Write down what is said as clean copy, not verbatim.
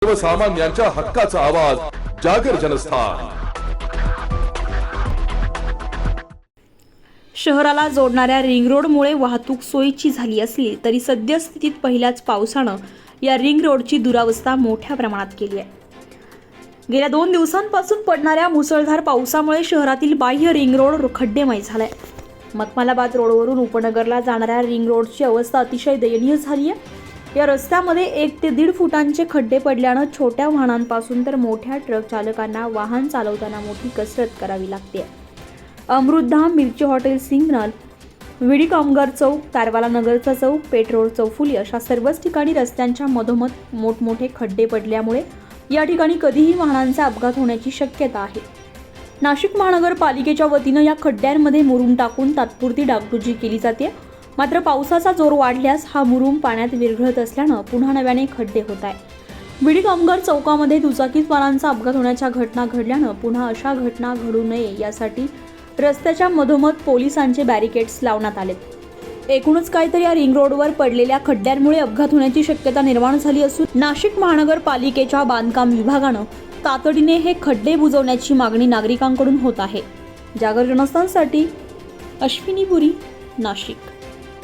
सर्वसामान्यांच्या हक्काचा आवाज जागर जनस्थान। शहराला जोडणाऱ्या रिंग रोडमुळे वाहतूक सोयीची झाली असली तरी सद्यस्थितीत पहिल्याच पावसानं या रिंग रोडची दुरावस्था मोठ्या प्रमाणात केली आहे। गेल्या 2 दिवसांपासून पडणाऱ्या मुसळधार पावसामुळे शहरातील बाह्य रिंग रोड खड्डेमय झालाय। मखमलाबाद रोडवरून उपनगरला जाणाऱ्या रिंग रोडची अवस्था अतिशय दयनीय झाली आहे। या रस्त्यामध्ये 1 ते 1.5 फुटांचे खड्डे पडल्यानं छोट्या वाहनांपासून तर मोठ्या ट्रक चालकांना वाहन चालवताना मोठी कसरत करावी लागते। अमृतधाम, मिरची हॉटेल, सिग्नल, विडी कामगार चौक, तारवाला नगरचा चौक, पेठ रोड, चौफुली अशा सर्वच ठिकाणी रस्त्यांच्या मधोमध मोठमोठे खड्डे पडल्यामुळे या ठिकाणी कधीही वाहनांचा अपघात होण्याची शक्यता आहे। नाशिक महानगरपालिकेच्या वतीनं या खड्ड्यांमध्ये मुरुम टाकून तात्पुरती डागडुजी केली जाते। मात्र पावसाचा जोर वाढल्यास हा मुरुम पाण्यात विरघळत असल्यानं पुन्हा नव्याने खड्डे होत आहे। विडी कामगार चौकामध्ये दुचाकीस्वारांचा अपघात होण्याच्या घटना घडल्यानं पुन्हा अशा घटना घडू नये यासाठी रस्त्याच्या मधोमध पोलिसांचे बॅरिकेड्स लावण्यात आलेत। एकूणच काहीतरी या रिंग रोडवर पडलेल्या खड्ड्यांमुळे अपघात होण्याची शक्यता निर्माण झाली असून नाशिक महानगरपालिकेच्या बांधकाम विभागानं तातडीने हे खड्डे बुजवण्याची मागणी नागरिकांकडून होत आहे। जागर जनस्थानसाठी अश्विनी पुरी, नाशिक।